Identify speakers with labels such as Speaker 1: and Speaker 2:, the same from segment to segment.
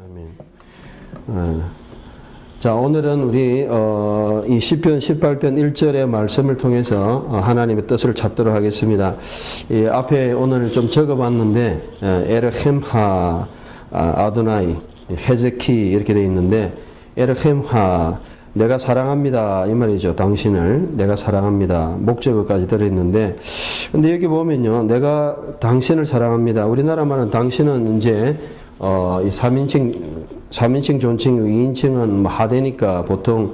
Speaker 1: 아멘. 자, 오늘은 우리 이 시편 18편 1절의 말씀을 통해서 하나님의 뜻을 찾도록 하겠습니다. 이 앞에 오늘 좀 적어봤는데 에르햄하 아도나이 헤제키 이렇게 되어 있는데 에르햄하 내가 사랑합니다 이 말이죠. 당신을 내가 사랑합니다. 목적어까지 들어있는데 근데 여기 보면요, 내가 당신을 사랑합니다. 우리나라 말은 당신은 이제 이 3인칭 존칭 2인칭은 뭐 하대니까 보통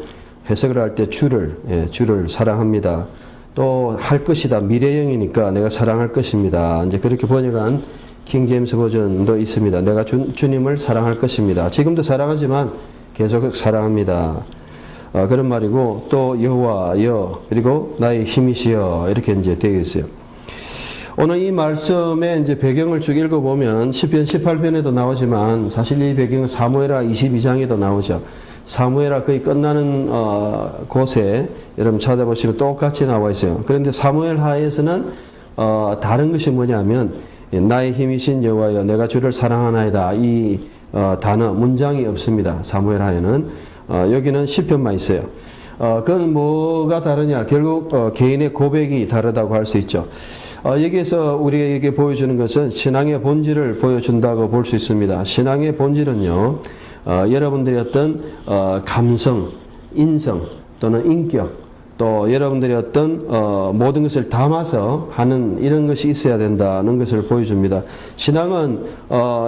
Speaker 1: 해석을 할 때 주를 사랑합니다. 또 할 것이다 미래형이니까 내가 사랑할 것입니다. 이제 그렇게 번역한 킹제임스 버전도 있습니다. 내가 주님을 사랑할 것입니다. 지금도 사랑하지만 계속 사랑합니다. 그런 말이고 또 여호와여 그리고 나의 힘이시여 이렇게 이제 되어 있어요. 오늘 이 말씀의 이제 배경을 쭉 읽어보면 시편 18편에도 나오지만 사실 이 배경은 사무엘하 22장에도 나오죠. 사무엘하 거의 끝나는 곳에 여러분 찾아보시면 똑같이 나와 있어요. 그런데 사무엘하에서는 다른 것이 뭐냐면 나의 힘이신 여호와여 내가 주를 사랑하나이다 이 단어 문장이 없습니다. 사무엘하에는 여기는 시편만 있어요. 그건 뭐가 다르냐? 결국 개인의 고백이 다르다고 할 수 있죠. 여기에서 우리에게 보여주는 것은 신앙의 본질을 보여준다고 볼 수 있습니다. 신앙의 본질은요, 여러분들의 어떤 감성, 인성 또는 인격, 또 여러분들의 어떤 모든 것을 담아서 하는 이런 것이 있어야 된다는 것을 보여줍니다. 신앙은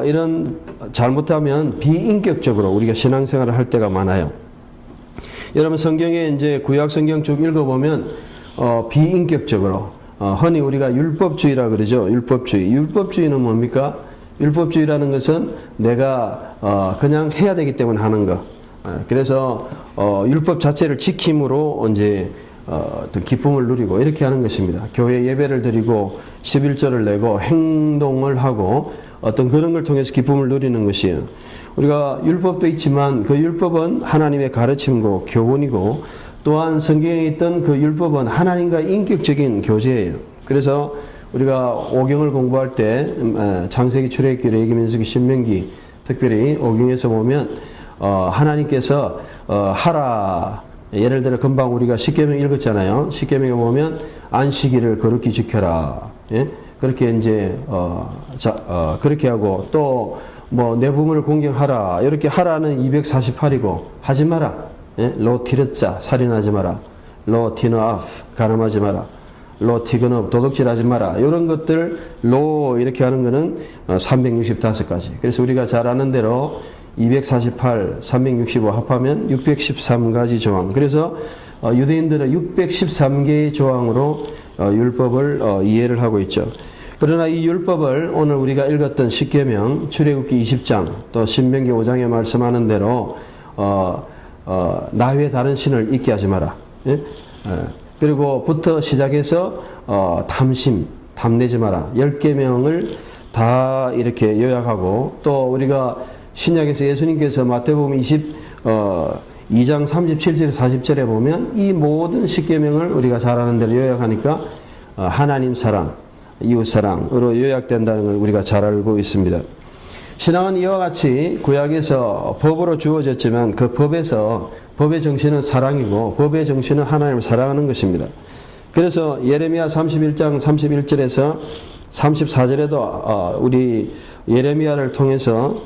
Speaker 1: 이런 잘못하면 비인격적으로 우리가 신앙생활을 할 때가 많아요. 여러분 성경에 이제 구약 성경 쭉 읽어보면 비인격적으로 흔히 우리가 율법주의라 그러죠. 율법주의는 뭡니까? 율법주의라는 것은 내가 그냥 해야 되기 때문에 하는 거. 그래서 율법 자체를 지킴으로 이제 어떤 기쁨을 누리고 이렇게 하는 것입니다. 교회 예배를 드리고 11절을 내고 행동을 하고 어떤 그런 걸 통해서 기쁨을 누리는 것이에요. 우리가 율법도 있지만 그 율법은 하나님의 가르침이고 교훈이고 또한 성경에 있던 그 율법은 하나님과 인격적인 교제예요. 그래서 우리가 오경을 공부할 때 창세기, 출애굽기, 레위기, 민수기, 신명기 특별히 오경에서 보면 하나님께서 하라 예를 들어 금방 우리가 십계명 읽었잖아요. 십계명에 보면 안식일을 거룩히 지켜라. 예? 그렇게 이제 그렇게 하고 또 뭐 내 부모를 공경하라 이렇게 하라는 248이고 하지 마라. 예? 로 티르자 살인하지 마라. 로 티너아프 간음하지 마라. 로 티그너 도둑질하지 마라. 이런 것들 로 이렇게 하는 거는 365가지. 그래서 우리가 잘 아는 대로 248, 365 합하면 613가지 조항. 그래서 유대인들은 613개의 조항으로 율법을 이해를 하고 있죠. 그러나 이 율법을 오늘 우리가 읽었던 십계명, 출애굽기 20장, 또 신명기 5장에 말씀하는 대로 나 외에 다른 신을 잊게 하지 마라. 예? 그리고부터 시작해서 탐내지 마라. 10계명을 다 이렇게 요약하고 또 우리가 신약에서 예수님께서 마태복음 22장 37절 40절에 보면 이 모든 십계명을 우리가 잘 아는 대로 요약하니까 하나님 사랑, 이웃 사랑으로 요약된다는 걸 우리가 잘 알고 있습니다. 신앙은 이와 같이 구약에서 법으로 주어졌지만 그 법의 정신은 사랑이고 법의 정신은 하나님을 사랑하는 것입니다. 그래서 예레미야 31장 31절에서 34절에도 우리 예레미야를 통해서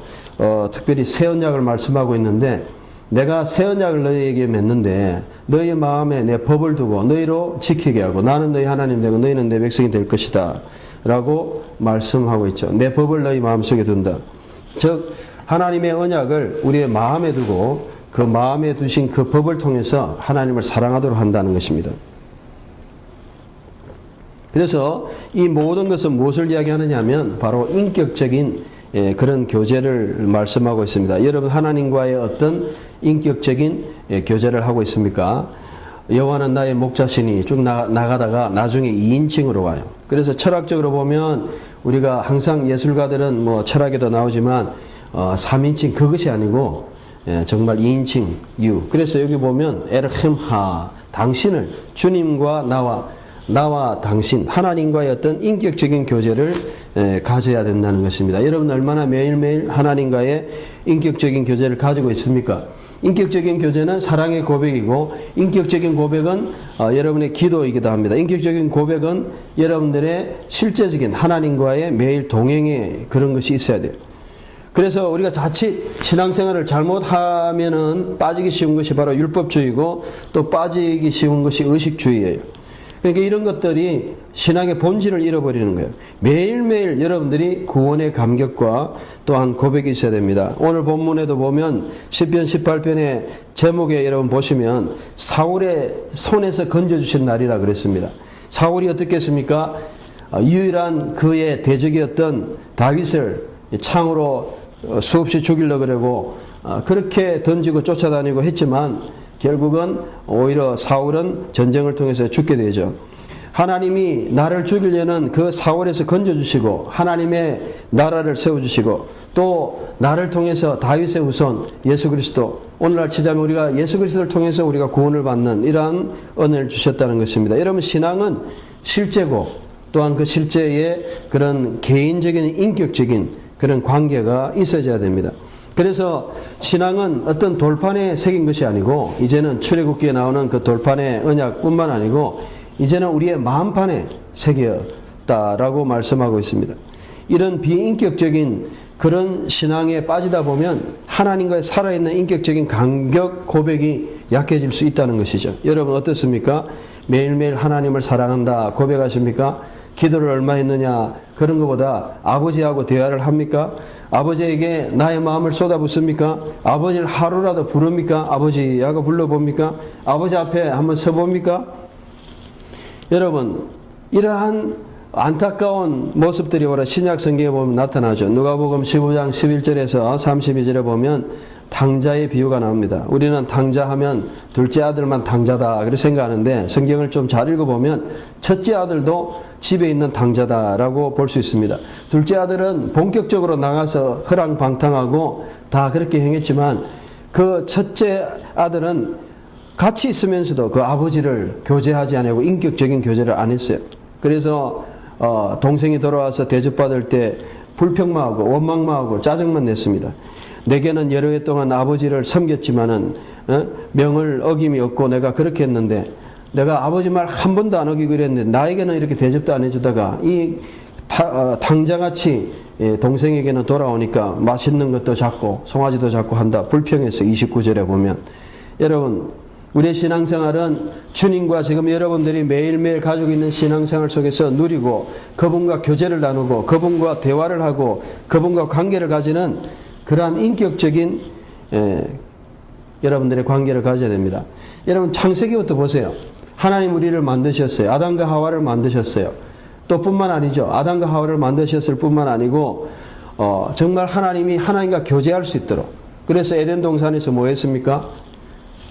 Speaker 1: 특별히 새 언약을 말씀하고 있는데 내가 새 언약을 너희에게 맺는데 너희 마음에 내 법을 두고 너희로 지키게 하고 나는 너희 하나님 되고 너희는 내 백성이 될 것이다 라고 말씀하고 있죠. 내 법을 너희 마음속에 둔다. 즉 하나님의 언약을 우리의 마음에 두고 그 마음에 두신 그 법을 통해서 하나님을 사랑하도록 한다는 것입니다. 그래서 이 모든 것은 무엇을 이야기하느냐 하면 바로 인격적인 그런 교제를 말씀하고 있습니다. 여러분 하나님과의 어떤 인격적인 교제를 하고 있습니까? 여호와는 나의 목자시니 쭉 나가다가 나중에 2인칭으로 와요. 그래서 철학적으로 보면 우리가 항상 예술가들은 뭐 철학에도 나오지만 3인칭 그것이 아니고 정말 2인칭 유. 그래서 여기 보면 에르힘하 당신을 주님과 나와 나와 당신, 하나님과의 어떤 인격적인 교제를 가져야 된다는 것입니다. 여러분 얼마나 매일매일 하나님과의 인격적인 교제를 가지고 있습니까? 인격적인 교제는 사랑의 고백이고, 인격적인 고백은 여러분의 기도이기도 합니다. 인격적인 고백은 여러분들의 실제적인 하나님과의 매일 동행의 그런 것이 있어야 돼요. 그래서 우리가 자칫 신앙생활을 잘못하면은 빠지기 쉬운 것이 바로 율법주의고, 또 빠지기 쉬운 것이 의식주의예요. 그러니까 이런 것들이 신앙의 본질을 잃어버리는 거예요. 매일매일 여러분들이 구원의 감격과 또한 고백이 있어야 됩니다. 오늘 본문에도 보면 시편 18편의 제목에 여러분 보시면 사울의 손에서 건져주신 날이라 그랬습니다. 사울이 어떻게 했습니까? 유일한 그의 대적이었던 다윗을 창으로 수없이 죽이려고 그러고 그렇게 던지고 쫓아다니고 했지만 결국은 오히려 사울은 전쟁을 통해서 죽게 되죠. 하나님이 나를 죽이려는 그 사울에서 건져주시고 하나님의 나라를 세워주시고 또 나를 통해서 다윗의 후손 예수 그리스도, 오늘날 치자면 우리가 예수 그리스도를 통해서 우리가 구원을 받는 이러한 은혜를 주셨다는 것입니다. 여러분 신앙은 실제고 또한 그 실제에 그런 개인적인 인격적인 그런 관계가 있어져야 됩니다. 그래서 신앙은 어떤 돌판에 새긴 것이 아니고 이제는 출애굽기에 나오는 그 돌판의 언약뿐만 아니고 이제는 우리의 마음판에 새겼다라고 말씀하고 있습니다. 이런 비인격적인 그런 신앙에 빠지다 보면 하나님과의 살아있는 인격적인 간격 고백이 약해질 수 있다는 것이죠. 여러분 어떻습니까? 매일매일 하나님을 사랑한다 고백하십니까? 기도를 얼마 했느냐 그런 것보다 아버지하고 대화를 합니까? 아버지에게 나의 마음을 쏟아붓습니까? 아버지를 하루라도 부릅니까? 아버지하고 불러봅니까? 아버지 앞에 한번 서봅니까? 여러분 이러한 안타까운 모습들이 바로 신약 성경에 보면 나타나죠. 누가복음 15장 11절에서 32절에 보면 탕자의 비유가 나옵니다. 우리는 탕자 하면 둘째 아들만 탕자다 그렇게 생각하는데 성경을 좀 잘 읽어보면 첫째 아들도 집에 있는 탕자다라고 볼 수 있습니다. 둘째 아들은 본격적으로 나가서 허랑방탕하고 다 그렇게 행했지만 그 첫째 아들은 같이 있으면서도 그 아버지를 교제하지 않고 인격적인 교제를 안 했어요. 그래서 동생이 돌아와서 대접받을 때 불평만 하고 원망만 하고 짜증만 냈습니다. 내게는 여러 해 동안 아버지를 섬겼지만은 명을 어김이 없고 내가 그렇게 했는데 내가 아버지 말 한 번도 안 어기고 이랬는데 나에게는 이렇게 대접도 안 해주다가 이 탕자같이 동생에게는 돌아오니까 맛있는 것도 잡고 송아지도 잡고 한다. 불평했어. 29절에 보면. 여러분 우리의 신앙생활은 주님과 지금 여러분들이 매일매일 가지고 있는 신앙생활 속에서 누리고 그분과 교제를 나누고 그분과 대화를 하고 그분과 관계를 가지는 그러한 인격적인 여러분들의 관계를 가져야 됩니다. 여러분 창세기부터 보세요. 하나님 우리를 만드셨어요. 아담과 하와를 만드셨어요. 또 뿐만 아니죠. 아담과 하와를 만드셨을 뿐만 아니고 정말 하나님이 하나님과 교제할 수 있도록 그래서 에덴 동산에서 뭐 했습니까?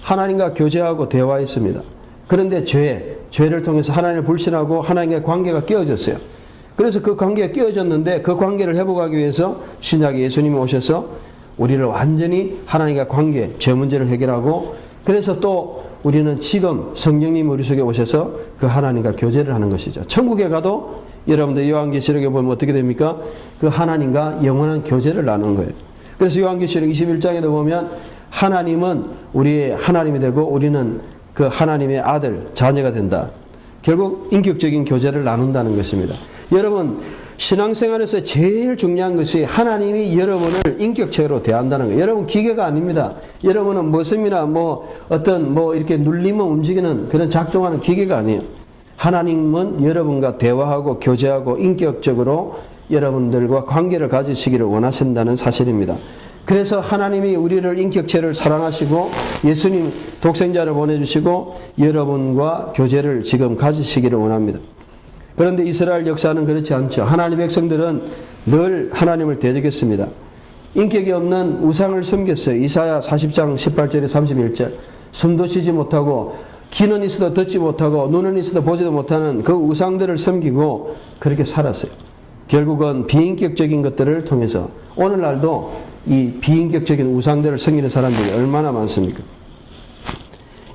Speaker 1: 하나님과 교제하고 대화했습니다. 그런데 죄를 통해서 하나님을 불신하고 하나님과의 관계가 깨어졌어요. 그래서 그 관계가 깨어졌는데 그 관계를 회복하기 위해서 신약에 예수님이 오셔서 우리를 완전히 하나님과 관계, 죄 문제를 해결하고 그래서 또 우리는 지금 성령님 우리 속에 오셔서 그 하나님과 교제를 하는 것이죠. 천국에 가도 여러분들 요한계시록에 보면 어떻게 됩니까? 그 하나님과 영원한 교제를 나누는 거예요. 그래서 요한계시록 21장에도 보면 하나님은 우리의 하나님이 되고 우리는 그 하나님의 아들, 자녀가 된다. 결국 인격적인 교제를 나눈다는 것입니다. 여러분 신앙생활에서 제일 중요한 것이 하나님이 여러분을 인격체로 대한다는 거예요. 여러분 기계가 아닙니다. 여러분은 머슴이나 어떤 이렇게 눌리면 움직이는 그런 작동하는 기계가 아니에요. 하나님은 여러분과 대화하고 교제하고 인격적으로 여러분들과 관계를 가지시기를 원하신다는 사실입니다. 그래서 하나님이 우리를 인격체를 사랑하시고 예수님 독생자를 보내주시고 여러분과 교제를 지금 가지시기를 원합니다. 그런데 이스라엘 역사는 그렇지 않죠. 하나님의 백성들은 늘 하나님을 대적했습니다. 인격이 없는 우상을 섬겼어요. 이사야 40장 18절에 31절 숨도 쉬지 못하고 귀는 있어도 듣지 못하고 눈은 있어도 보지도 못하는 그 우상들을 섬기고 그렇게 살았어요. 결국은 비인격적인 것들을 통해서 오늘날도 이 비인격적인 우상들을 섬기는 사람들이 얼마나 많습니까?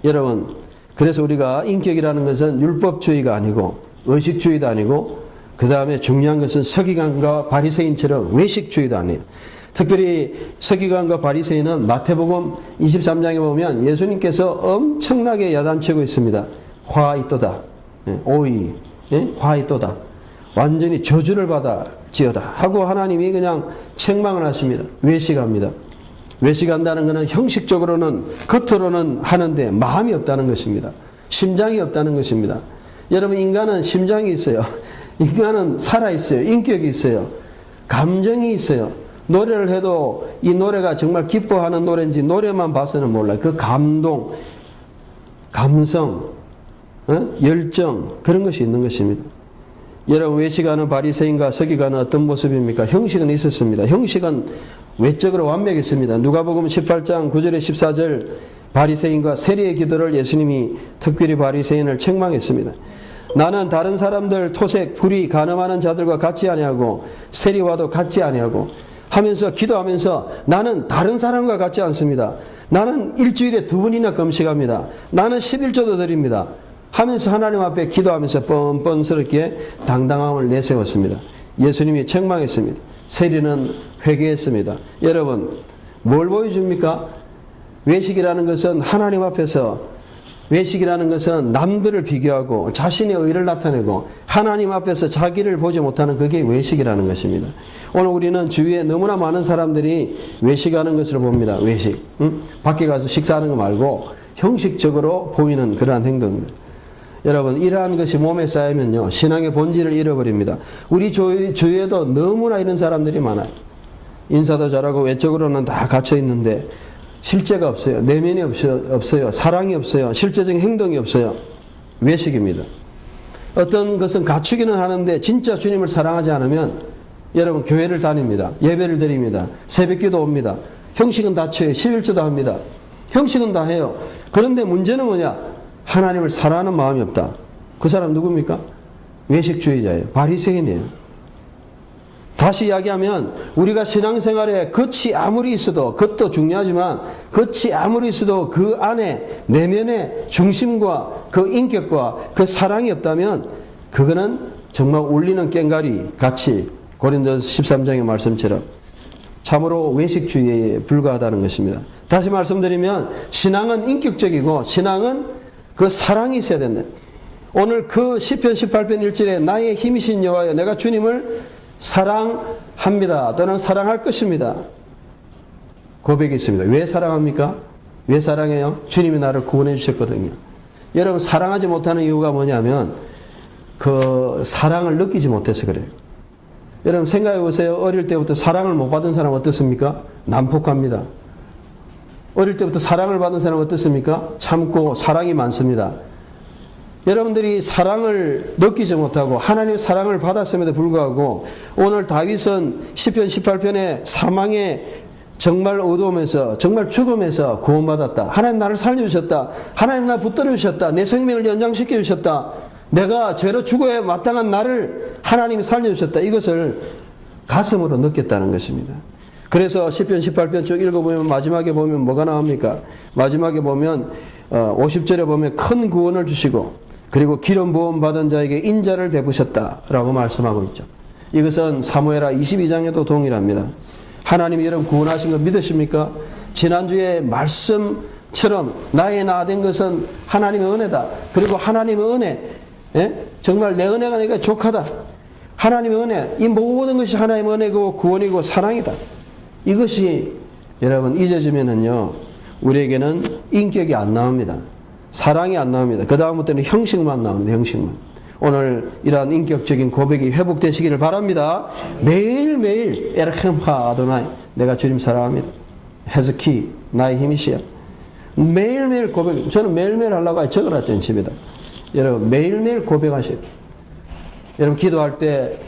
Speaker 1: 여러분 그래서 우리가 인격이라는 것은 율법주의가 아니고 의식주의도 아니고 그 다음에 중요한 것은 서기관과 바리새인처럼 외식주의도 아니에요. 특별히 서기관과 바리새인은 마태복음 23장에 보면 예수님께서 엄청나게 야단치고 있습니다. 화이또다. 오이. 화이또다. 완전히 저주를 받아지어다 하고 하나님이 그냥 책망을 하십니다. 외식합니다. 외식한다는 것은 형식적으로는 겉으로는 하는데 마음이 없다는 것입니다. 심장이 없다는 것입니다. 여러분 인간은 심장이 있어요. 인간은 살아있어요. 인격이 있어요. 감정이 있어요. 노래를 해도 이 노래가 정말 기뻐하는 노래인지 노래만 봐서는 몰라요. 그 감동, 감성, 열정 그런 것이 있는 것입니다. 여러분 외식하는 바리새인과 서기관은 어떤 모습입니까? 형식은 있었습니다. 형식은 외적으로 완벽했습니다. 누가복음 18장 9절에 14절 바리새인과 세리의 기도를 예수님이 특별히 바리새인을 책망했습니다. 나는 다른 사람들 토색, 불의, 간음하는 자들과 같이 아니하고 세리와도 같이 아니하고 하면서 기도하면서 나는 다른 사람과 같지 않습니다. 나는 일주일에 2번이나 금식합니다. 나는 11조도 드립니다. 하면서 하나님 앞에 기도하면서 뻔뻔스럽게 당당함을 내세웠습니다. 예수님이 책망했습니다. 세리는 회개했습니다. 여러분 뭘 보여줍니까? 외식이라는 것은 하나님 앞에서 외식이라는 것은 남들을 비교하고 자신의 의를 나타내고 하나님 앞에서 자기를 보지 못하는 그게 외식이라는 것입니다. 오늘 우리는 주위에 너무나 많은 사람들이 외식하는 것을 봅니다. 외식. 밖에 가서 식사하는 거 말고 형식적으로 보이는 그러한 행동입니다. 여러분 이러한 것이 몸에 쌓이면요 신앙의 본질을 잃어버립니다. 우리 주위에도 너무나 이런 사람들이 많아요. 인사도 잘하고 외적으로는 다 갖춰 있는데 실제가 없어요. 내면이 없어요. 사랑이 없어요. 실제적인 행동이 없어요. 외식입니다. 어떤 것은 갖추기는 하는데 진짜 주님을 사랑하지 않으면 여러분 교회를 다닙니다. 예배를 드립니다. 새벽기도 옵니다. 형식은 다 쳐요. 11조도 합니다. 형식은 다 해요. 그런데 문제는 뭐냐? 하나님을 사랑하는 마음이 없다. 그 사람 누굽니까? 외식주의자예요. 바리새인이에요. 다시 이야기하면 우리가 신앙생활에 겉이 아무리 있어도 겉도 중요하지만 겉이 아무리 있어도 그 안에 내면의 중심과 그 인격과 그 사랑이 없다면 그거는 정말 울리는 꽹과리 같이 고린도서 13장의 말씀처럼 참으로 외식주의에 불과하다는 것입니다. 다시 말씀드리면 신앙은 인격적이고 신앙은 그 사랑이 있어야 된다. 오늘 그 시편 18편 1절에 나의 힘이신 여호와여 내가 주님을 사랑합니다. 또는 사랑할 것입니다. 고백이 있습니다. 왜 사랑합니까? 왜 사랑해요? 주님이 나를 구원해 주셨거든요. 여러분 사랑하지 못하는 이유가 뭐냐면 그 사랑을 느끼지 못해서 그래요. 여러분 생각해 보세요. 어릴 때부터 사랑을 못 받은 사람 어떻습니까? 난폭합니다. 어릴 때부터 사랑을 받은 사람 어떻습니까? 참고 사랑이 많습니다. 여러분들이 사랑을 느끼지 못하고 하나님의 사랑을 받았음에도 불구하고 오늘 다윗은 시편 18편에 사망의 정말 어두움에서 정말 죽음에서 구원받았다. 하나님 나를 살려주셨다. 하나님 나 붙들어 주셨다. 내 생명을 연장시켜 주셨다. 내가 죄로 죽어야 마땅한 나를 하나님이 살려주셨다. 이것을 가슴으로 느꼈다는 것입니다. 그래서 시편 18편 쭉 읽어보면 마지막에 보면 뭐가 나옵니까? 마지막에 보면 50절에 보면 큰 구원을 주시고 그리고 기름 부음 받은 자에게 인자를 베푸셨다라고 말씀하고 있죠. 이것은 사무엘하 22장에도 동일합니다. 하나님이 여러분 구원하신 거 믿으십니까? 지난주에 말씀처럼 나의 나 된 것은 하나님의 은혜다. 그리고 하나님의 은혜, 정말 내 은혜가 내가 족하다. 하나님의 은혜, 이 모든 것이 하나님의 은혜고 구원이고 사랑이다. 이것이 여러분 잊어지면은요 우리에게는 인격이 안 나옵니다. 사랑이 안 나옵니다. 그 다음부터는 형식만 나옵니다. 형식만. 오늘 이러한 인격적인 고백이 회복되시기를 바랍니다. 매일매일 에르켐하 아도나이 내가 주님 사랑합니다. 헤즈키 나의 힘이시여. 매일매일 고백. 저는 매일매일 하려고 적어놨잖아요. 집에다. 여러분 매일매일 고백하셔야 돼요. 여러분 기도할 때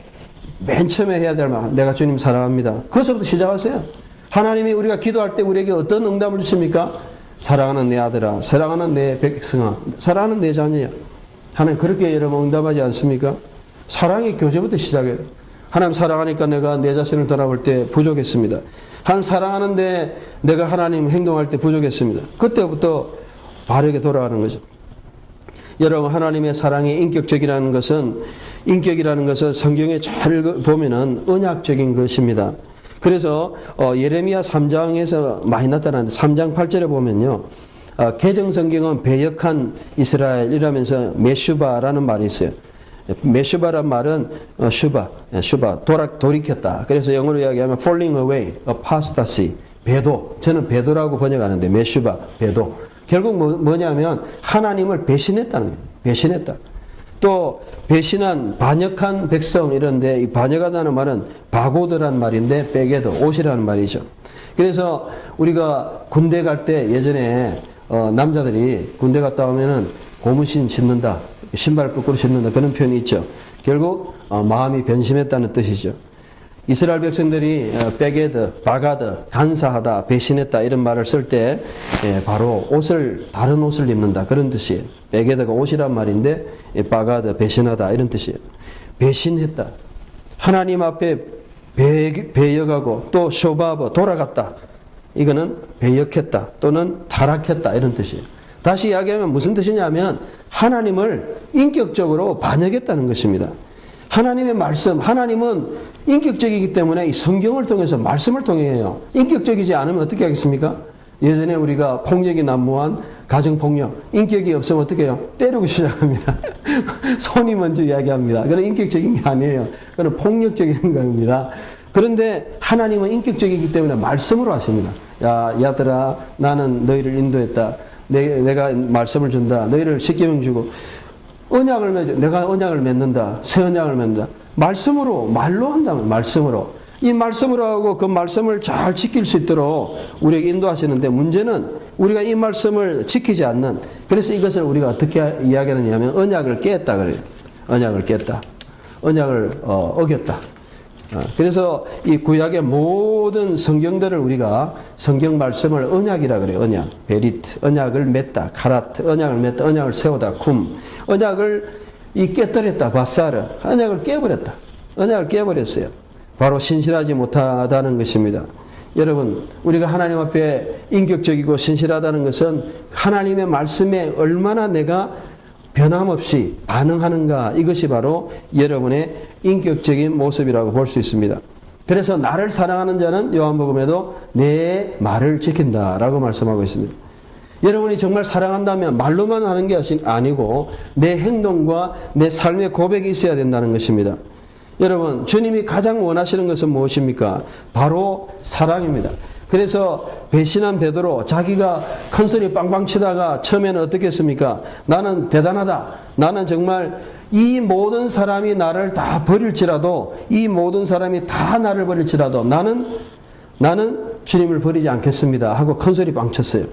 Speaker 1: 맨 처음에 해야 될 말 내가 주님 사랑합니다. 그것부터 시작하세요. 하나님이 우리가 기도할 때 우리에게 어떤 응답을 주십니까? 사랑하는 내 아들아, 사랑하는 내 백성아, 사랑하는 내 자녀야. 하나님 그렇게 여러분 응답하지 않습니까? 사랑의 교제부터 시작해요. 하나님 사랑하니까 내가 내 자신을 돌아볼 때 부족했습니다. 하나님 사랑하는데 내가 하나님 행동할 때 부족했습니다. 그때부터 바르게 돌아가는 거죠. 여러분, 하나님의 사랑이 인격이라는 것은 성경에 잘 보면은 언약적인 것입니다. 그래서 예레미야 3장에서 많이 나타나는데 3장 8절에 보면요. 개정성경은 배역한 이스라엘이라면서 메슈바라는 말이 있어요. 메슈바란 말은 슈바, 돌이켰다. 그래서 영어로 이야기하면 falling away, apostasy, 배도. 저는 배도라고 번역하는데 메슈바, 배도. 결국 뭐냐면 하나님을 배신했다는 거예요. 배신했다. 또 배신한 반역한 백성 이런데 이 반역하다는 말은 바고드란 말인데 빼게도 옷이라는 말이죠. 그래서 우리가 군대 갈 때 예전에 남자들이 군대 갔다 오면은 고무신 신는다, 신발 거꾸로 신는다 그런 표현이 있죠. 결국 마음이 변심했다는 뜻이죠. 이스라엘 백성들이 빼게드, 바가드, 간사하다, 배신했다 이런 말을 쓸 때 바로 다른 옷을 입는다 그런 뜻이에요. 빼게드가 옷이란 말인데 바가드, 배신하다 이런 뜻이에요. 배신했다. 하나님 앞에 배역하고 또 쇼바브, 돌아갔다. 이거는 배역했다 또는 타락했다 이런 뜻이에요. 다시 이야기하면 무슨 뜻이냐면 하나님을 인격적으로 반역했다는 것입니다. 하나님의 말씀, 하나님은 인격적이기 때문에 이 성경을 통해서 말씀을 통해 해요. 인격적이지 않으면 어떻게 하겠습니까? 예전에 우리가 폭력이 난무한 가정폭력, 인격이 없으면 어떻게 해요? 때리고 시작합니다. 손이 먼저 이야기합니다. 그건 인격적인 게 아니에요. 그건 폭력적인 겁니다. 그런데 하나님은 인격적이기 때문에 말씀으로 하십니다. 야, 야들아, 나는 너희를 인도했다. 내가 말씀을 준다. 너희를 십계명 주고 언약을 맺어. 내가 언약을 맺는다. 새 언약을 맺는다. 말씀으로, 말로 한다면 말씀으로. 이 말씀으로 하고 그 말씀을 잘 지킬 수 있도록 우리에게 인도하시는데 문제는 우리가 이 말씀을 지키지 않는, 그래서 이것을 우리가 어떻게 이야기하느냐면 언약을 깼다 그래요. 언약을 깼다. 언약을 어겼다. 그래서 이 구약의 모든 성경들을 우리가 성경 말씀을 언약이라 그래요. 언약, 베리트, 언약을 맺다, 카라트, 언약을 맺다, 언약을 세우다, 쿰, 언약을 깨뜨렸다, 바사르, 언약을 깨버렸다. 언약을 깨버렸어요. 바로 신실하지 못하다는 것입니다. 여러분, 우리가 하나님 앞에 인격적이고 신실하다는 것은 하나님의 말씀에 얼마나 내가 변함없이 반응하는가, 이것이 바로 여러분의 인격적인 모습이라고 볼 수 있습니다. 그래서 나를 사랑하는 자는 요한복음에도 내 말을 지킨다라고 말씀하고 있습니다. 여러분이 정말 사랑한다면 말로만 하는 게 아니고 내 행동과 내 삶의 고백이 있어야 된다는 것입니다. 여러분, 주님이 가장 원하시는 것은 무엇입니까? 바로 사랑입니다. 그래서 배신한 베드로, 자기가 큰 소리 빵빵 치다가 처음에는 어떻게 했습니까? 나는 대단하다. 나는 정말 이 모든 사람이 나를 다 버릴지라도, 이 모든 사람이 다 나를 버릴지라도 나는 주님을 버리지 않겠습니다 하고 큰 소리 빵 쳤어요.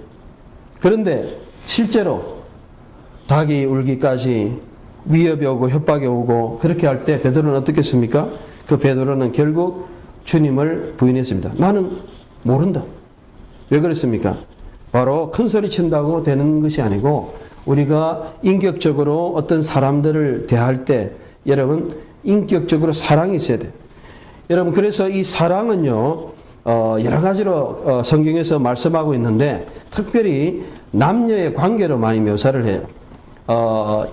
Speaker 1: 그런데 실제로 닭이 울기까지 위협이 오고 협박이 오고 그렇게 할 때 베드로는 어떻게 했습니까? 그 베드로는 결국 주님을 부인했습니다. 나는 모른다. 왜 그랬습니까? 바로 큰 소리 친다고 되는 것이 아니고 우리가 인격적으로 어떤 사람들을 대할 때 여러분 인격적으로 사랑이 있어야 돼요. 여러분, 그래서 이 사랑은요 여러 가지로 성경에서 말씀하고 있는데 특별히 남녀의 관계로 많이 묘사를 해요.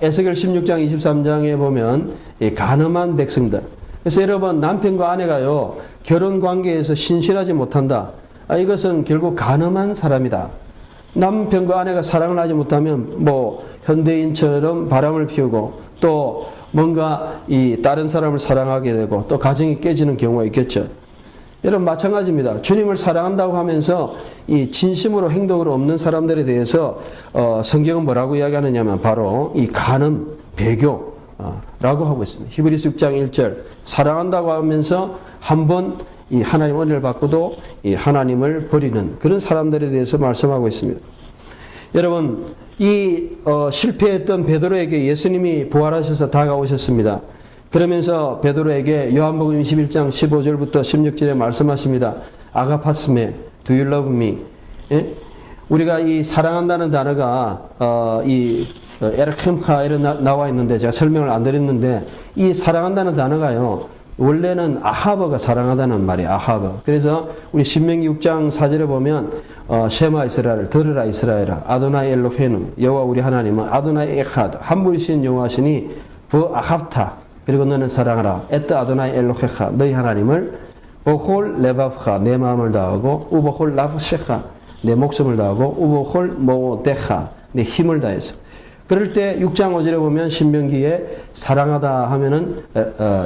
Speaker 1: 에스겔 16장 23장에 보면 이 간음한 백성들, 그래서 여러분 남편과 아내가요 결혼 관계에서 신실하지 못한다. 이것은 결국 간음한 사람이다. 남편과 아내가 사랑을 하지 못하면 뭐 현대인처럼 바람을 피우고 또 뭔가 이 다른 사람을 사랑하게 되고 또 가정이 깨지는 경우가 있겠죠. 여러분 마찬가지입니다. 주님을 사랑한다고 하면서 이 진심으로 행동으로 없는 사람들에 대해서 성경은 뭐라고 이야기하느냐면 바로 이 간음, 배교 라고 하고 있습니다. 히브리서 6장 1절 사랑한다고 하면서 한번 이 하나님 은혜를 받고도 이 하나님을 버리는 그런 사람들에 대해서 말씀하고 있습니다. 여러분, 이 실패했던 베드로에게 예수님이 부활하셔서 다가오셨습니다. 그러면서 베드로에게 요한복음 21장 15절부터 16절에 말씀하십니다. 아가파스메, do you love me? 예? 우리가 이 사랑한다는 단어가 이 에르켐카 이런 나와 있는데 제가 설명을 안 드렸는데 이 사랑한다는 단어가요 원래는 아하버가 사랑하다는 말이에요. 아하버. 그래서 우리 신명기 6장 4절에 보면 셰마 이스라엘, 들으라 이스라엘아, 아도나이 엘로헤누, 여호와 우리 하나님은 아도나이 에카드, 한 분이신 여호와시니 부 아합타, 그리고 너는 사랑하라, 에트 아도나이 엘로헤카, 너희 하나님을 오홀 레바프카, 내 마음을 다하고, 우보홀 라프셰카, 내 목숨을 다하고, 우보홀 모데카, 내 힘을 다해서. 그럴 때 6장 5절에 보면 신명기에 사랑하다 하면은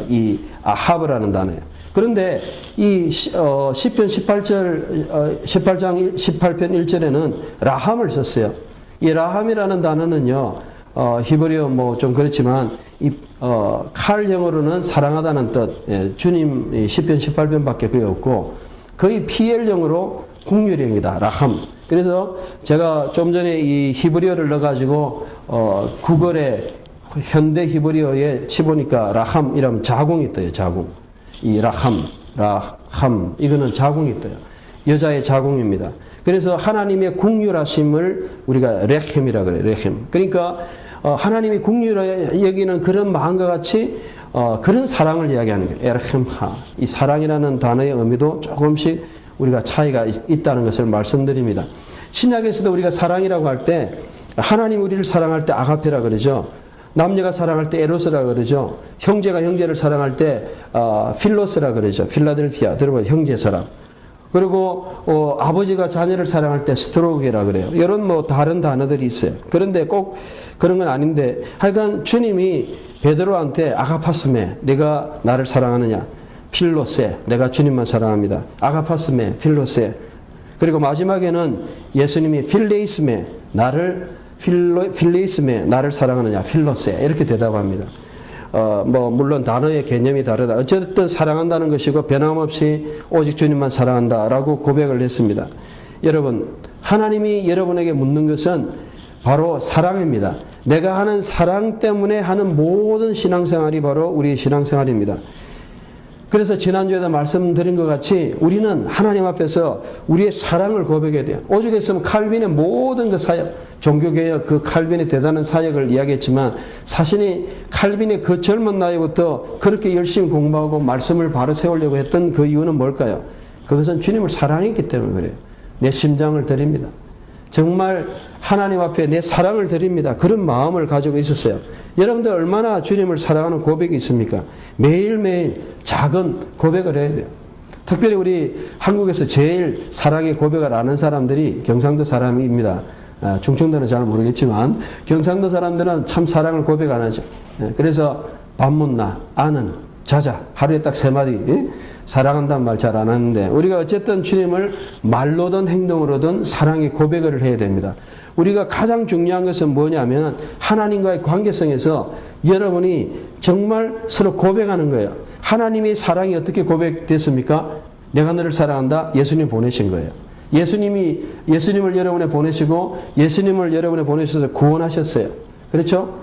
Speaker 1: 이 아하브라는 단어예요. 그런데 이 시편 18장 18편 1절에는 라함을 썼어요. 이 라함이라는 단어는요. 히브리어 뭐 좀 그렇지만 이 칼 영어로는 사랑하다는 뜻. 예, 주님 시편 18편밖에 그게 없고 거의 PL형으로 국률형이다. 라함. 그래서 제가 좀 전에 이 히브리어를 넣어가지고 구글에 현대 히브리어에 치보니까 라함이라면 자궁이 떠요. 자궁. 이 라함 이거는 자궁이 떠요. 여자의 자궁입니다. 그래서 하나님의 국률하심을 우리가 레헴이라 그래요. 레헴. 그러니까 하나님이 국률을 여기는 그런 마음과 같이 그런 사랑을 이야기하는 거예요. 에르헴하. 이 사랑이라는 단어의 의미도 조금씩 우리가 차이가 있다는 것을 말씀드립니다. 신약에서도 우리가 사랑이라고 할 때 하나님 우리를 사랑할 때 아가페라 그러죠. 남녀가 사랑할 때 에로스라 그러죠. 형제가 형제를 사랑할 때 필로스라 그러죠. 필라델피아 들어봐요. 형제 사랑. 그리고 아버지가 자녀를 사랑할 때 스트로게라 그래요. 이런 뭐 다른 단어들이 있어요. 그런데 꼭 그런 건 아닌데 하여간 주님이 베드로한테 아가파스메 내가 나를 사랑하느냐. 필로세 내가 주님만 사랑합니다. 아가파스메 필로세. 그리고 마지막에는 예수님이 필레이스메 나를 필레이스메 나를 사랑하느냐. 필로세 이렇게 대답합니다. 뭐 물론 단어의 개념이 다르다. 어쨌든 사랑한다는 것이고 변함없이 오직 주님만 사랑한다라고 고백을 했습니다. 여러분 하나님이 여러분에게 묻는 것은 바로 사랑입니다. 내가 하는 사랑 때문에 하는 모든 신앙생활이 바로 우리의 신앙생활입니다. 그래서 지난주에도 말씀드린 것 같이 우리는 하나님 앞에서 우리의 사랑을 고백해야 돼요. 오죽했으면 칼빈의 모든 그 사역, 종교개혁 그 칼빈의 대단한 사역을 이야기했지만 사실이 칼빈의 그 젊은 나이부터 그렇게 열심히 공부하고 말씀을 바로 세우려고 했던 그 이유는 뭘까요? 그것은 주님을 사랑했기 때문에 그래요. 내 심장을 드립니다. 정말 하나님 앞에 내 사랑을 드립니다. 그런 마음을 가지고 있었어요. 여러분들 얼마나 주님을 사랑하는 고백이 있습니까? 매일매일 작은 고백을 해야 돼요. 특별히 우리 한국에서 제일 사랑의 고백을 아는 사람들이 경상도 사람입니다. 충청도는 잘 모르겠지만 경상도 사람들은 참 사랑을 고백 안 하죠. 그래서 밥 못나 아는 자자 하루에 딱 3마디 사랑한다는 말 잘 안 하는데 우리가 어쨌든 주님을 말로든 행동으로든 사랑의 고백을 해야 됩니다. 우리가 가장 중요한 것은 뭐냐면 하나님과의 관계성에서 여러분이 정말 서로 고백하는 거예요. 하나님의 사랑이 어떻게 고백됐습니까? 내가 너를 사랑한다. 예수님 보내신 거예요. 예수님을 여러분에 보내시고 예수님을 여러분에 보내셔서 구원하셨어요. 그렇죠?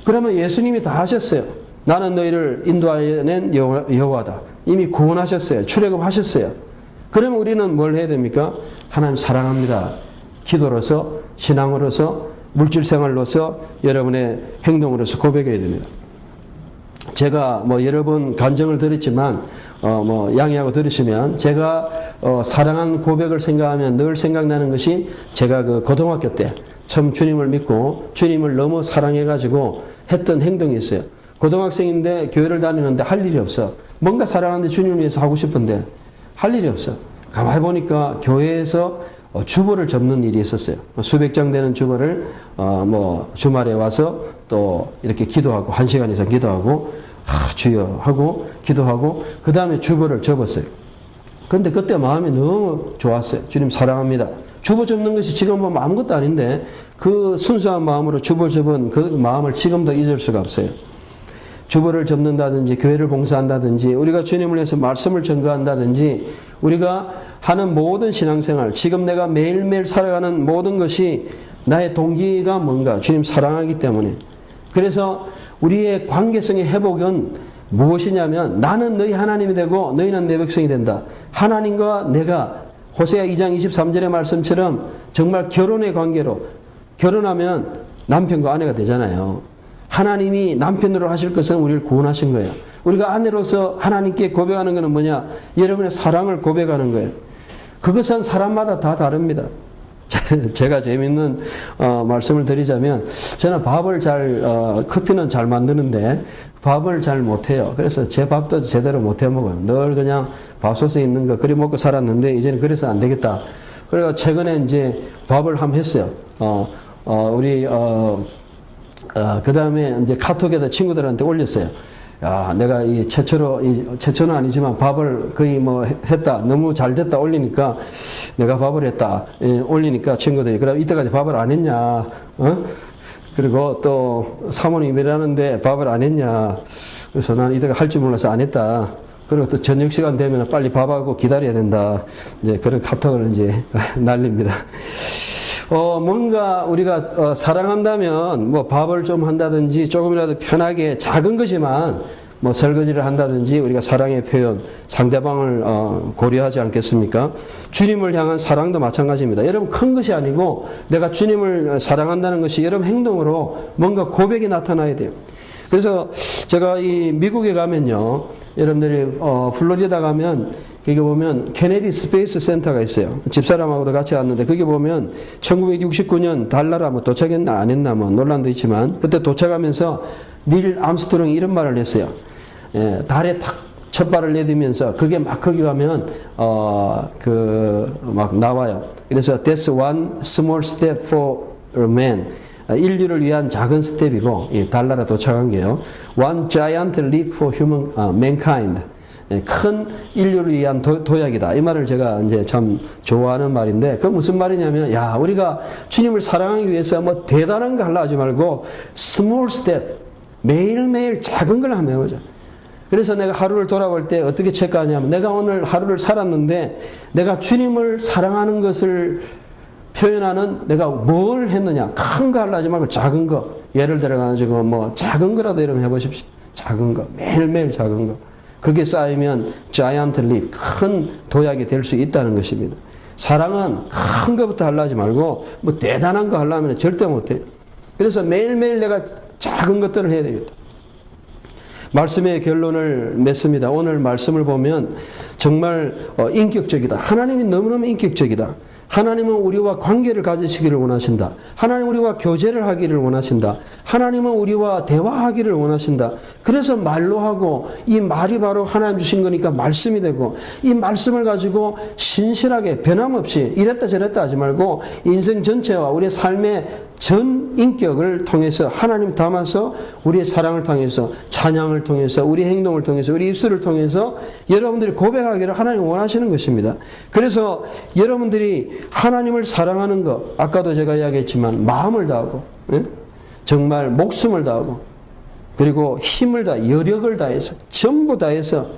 Speaker 1: 그러면 예수님이 다 하셨어요. 나는 너희를 인도하여낸 여호와다. 이미 구원하셨어요. 출애굽하셨어요. 그러면 우리는 뭘 해야 됩니까? 하나님 사랑합니다. 기도로서, 신앙으로서, 물질생활로서, 여러분의 행동으로서 고백해야 됩니다. 제가 뭐 여러 번 간증을 드렸지만 뭐 양해하고 들으시면 제가 사랑한 고백을 생각하면 늘 생각나는 것이 제가 그 고등학교 때 처음 주님을 믿고 주님을 너무 사랑해가지고 했던 행동이 있어요. 고등학생인데 교회를 다니는데 할 일이 없어. 뭔가 사랑하는데 주님을 위해서 하고 싶은데 할 일이 없어. 가만히 보니까 교회에서 주보를 접는 일이 있었어요. 수백 장 되는 주보를 뭐 주말에 와서 또 이렇게 기도하고 1시간 이상 기도하고 주여 하고 기도하고 그 다음에 주보를 접었어요. 그런데 그때 마음이 너무 좋았어요. 주님 사랑합니다. 주보 접는 것이 지금 보면 아무것도 아닌데 그 순수한 마음으로 주보 접은 그 마음을 지금도 잊을 수가 없어요. 주보를 접는다든지 교회를 봉사한다든지 우리가 주님을 위해서 말씀을 전가한다든지 우리가 하는 모든 신앙생활 지금 내가 매일매일 살아가는 모든 것이 나의 동기가 뭔가 주님 사랑하기 때문에 그래서 우리의 관계성의 회복은 무엇이냐면 나는 너희 하나님이 되고 너희는 내 백성이 된다. 하나님과 내가 호세아 2장 23절의 말씀처럼 정말 결혼의 관계로 결혼하면 남편과 아내가 되잖아요. 하나님이 남편으로 하실 것은 우리를 구원하신 거예요. 우리가 아내로서 하나님께 고백하는 것은 뭐냐? 여러분의 사랑을 고백하는 거예요. 그것은 사람마다 다 다릅니다. 제가 재밌는 말씀을 드리자면 저는 밥을 커피는 잘 만드는데 밥을 잘 못해요. 그래서 제 밥도 제대로 못해 먹어요. 늘 그냥 밥솥에 있는 거 그리 먹고 살았는데 이제는 그래서 안 되겠다. 그래서 최근에 이제 밥을 한번 했어요. 그 다음에 이제 카톡에다 친구들한테 올렸어요. 야, 내가 최초는 아니지만 밥을 거의 했다. 너무 잘 됐다. 올리니까, 내가 밥을 했다. 올리니까 친구들이, 그럼 이때까지 밥을 안 했냐? 그리고 또 사모님 일하는데 밥을 안 했냐? 그래서 난 이때가 할 줄 몰라서 안 했다. 그리고 또 저녁 시간 되면 빨리 밥하고 기다려야 된다. 이제 그런 카톡을 이제 날립니다. 뭔가 우리가 사랑한다면 밥을 좀 한다든지 조금이라도 편하게 작은 것이지만 설거지를 한다든지 우리가 사랑의 표현, 상대방을 고려하지 않겠습니까? 주님을 향한 사랑도 마찬가지입니다. 여러분 큰 것이 아니고 내가 주님을 사랑한다는 것이 여러분 행동으로 뭔가 고백이 나타나야 돼요. 그래서 제가 이 미국에 가면요, 여러분들이 플로리다 가면 거기 보면 케네디 스페이스 센터가 있어요. 집사람하고도 같이 갔는데 거기 보면 1969년 달나라 도착했나 안 했나 논란도 있지만 그때 도착하면서 닐 암스트롱이 이런 말을 했어요. 달에 탁 첫 발을 내디면서 그게 막 거기 가면 막 나와요. 그래서 that's one small step for a man. 인류를 위한 작은 스텝이고 달나라 도착한 게요. One giant leap for mankind. 큰 인류를 위한 도약이다. 이 말을 제가 이제 참 좋아하는 말인데 그 무슨 말이냐면 야 우리가 주님을 사랑하기 위해서 대단한 거 하려 하지 말고 small step 매일매일 작은 걸 하면 해보자. 그래서 내가 하루를 돌아볼 때 어떻게 체크하냐면 내가 오늘 하루를 살았는데 내가 주님을 사랑하는 것을 표현하는 내가 뭘 했느냐. 큰 거 하려 하지 말고 작은 거. 예를 들어가지고 작은 거라도 이러면 해보십시오. 작은 거. 매일매일 작은 거. 그게 쌓이면 자이언트 립, 큰 도약이 될 수 있다는 것입니다. 사랑은 큰 것부터 하려 하지 말고 대단한 거 하려면 절대 못해요. 그래서 매일매일 내가 작은 것들을 해야 되겠다. 말씀의 결론을 맺습니다. 오늘 말씀을 보면 정말 인격적이다. 하나님이 너무너무 인격적이다. 하나님은 우리와 관계를 가지시기를 원하신다. 하나님은 우리와 교제를 하기를 원하신다. 하나님은 우리와 대화하기를 원하신다. 그래서 말로 하고 이 말이 바로 하나님 주신 거니까 말씀이 되고 이 말씀을 가지고 신실하게 변함없이 이랬다 저랬다 하지 말고 인생 전체와 우리의 삶의 전 인격을 통해서 하나님 담아서 우리의 사랑을 통해서 찬양을 통해서 우리 행동을 통해서 우리 입술을 통해서 여러분들이 고백하기를 하나님 원하시는 것입니다. 그래서 여러분들이 하나님을 사랑하는 것 아까도 제가 이야기했지만 마음을 다하고 정말 목숨을 다하고 그리고 힘을 다 여력을 다해서 전부 다해서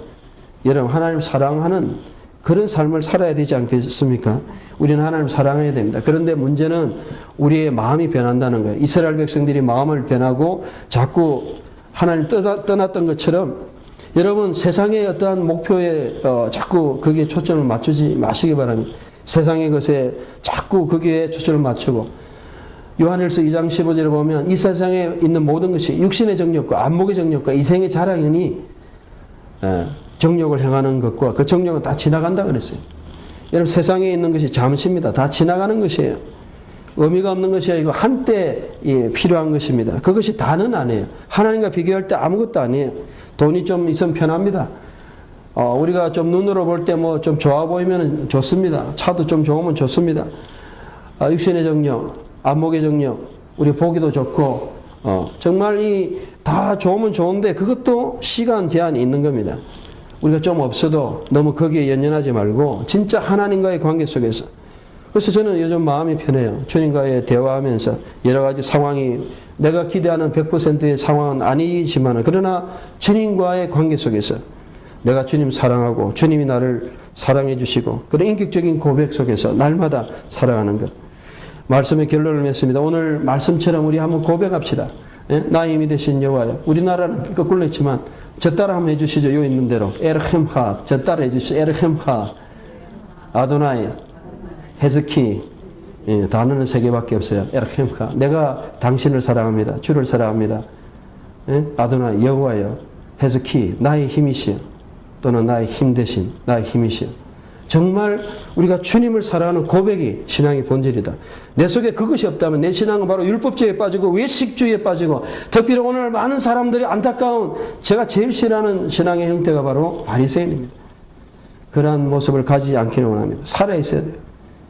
Speaker 1: 여러분 하나님 사랑하는 그런 삶을 살아야 되지 않겠습니까? 우리는 하나님 사랑해야 됩니다. 그런데 문제는 우리의 마음이 변한다는 거예요. 이스라엘 백성들이 마음을 변하고 자꾸 하나님 떠났던 것처럼 여러분 세상의 어떠한 목표에 자꾸 거기에 초점을 맞추지 마시기 바랍니다. 세상의 것에 자꾸 거기에 초점을 맞추고 요한일서 2장 15절에 보면 이 세상에 있는 모든 것이 육신의 정욕과 안목의 정욕과 이생의 자랑이니 정욕을 행하는 것과 그 정욕은 다 지나간다 그랬어요. 여러분 세상에 있는 것이 잠시입니다. 다 지나가는 것이에요. 의미가 없는 것이 아니고 한때 필요한 것입니다. 그것이 다는 아니에요. 하나님과 비교할 때 아무것도 아니에요. 돈이 좀 있으면 편합니다. 우리가 좀 눈으로 볼 때 좀 좋아 보이면 좋습니다. 차도 좀 좋으면 좋습니다. 육신의 정욕, 안목의 정욕, 우리 보기도 좋고 정말 다 좋으면 좋은데 그것도 시간 제한이 있는 겁니다. 우리가 좀 없어도 너무 거기에 연연하지 말고 진짜 하나님과의 관계 속에서 그래서 저는 요즘 마음이 편해요. 주님과의 대화하면서 여러 가지 상황이 내가 기대하는 100%의 상황은 아니지만 그러나 주님과의 관계 속에서 내가 주님 사랑하고 주님이 나를 사랑해 주시고 그런 인격적인 고백 속에서 날마다 살아가는 것. 말씀의 결론을 맺습니다. 오늘 말씀처럼 우리 한번 고백합시다. 나의 힘이 되신 여호와여. 우리나라는 거꾸로 했지만 저 따라 한번 해주시죠. 요 있는 대로 에르헴하 저 따라 해주시죠. 에르헴하 아도나이 헤즈키 단어는 3개밖에 없어요. 에르헴하 내가 당신을 사랑합니다. 주를 사랑합니다. 아도나이 여호와여 has key. 나의 힘이시여. 또는 나의 힘 대신 나의 힘이시여. 정말 우리가 주님을 사랑하는 고백이 신앙의 본질이다. 내 속에 그것이 없다면 내 신앙은 바로 율법주의에 빠지고 외식주의에 빠지고, 특별히 오늘 많은 사람들이 안타까운, 제가 제일 싫어하는 신앙의 형태가 바로 바리새인입니다. 그러한 모습을 가지지 않기를 원합니다. 살아있어야 돼요.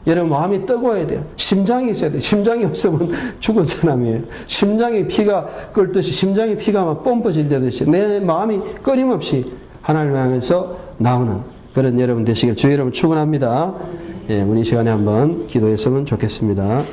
Speaker 1: 여러분, 마음이 뜨거워야 돼요. 심장이 있어야 돼요. 심장이 없으면 죽은 사람이에요. 심장이 피가 끓듯이, 심장이 피가 막 pomп어질 때듯이 내 마음이 끊임없이 하나님을 향해서 나오는 그런 여러분 되시길 주 여러분 축원합니다. 예, 우리 이 시간에 한번 기도했으면 좋겠습니다.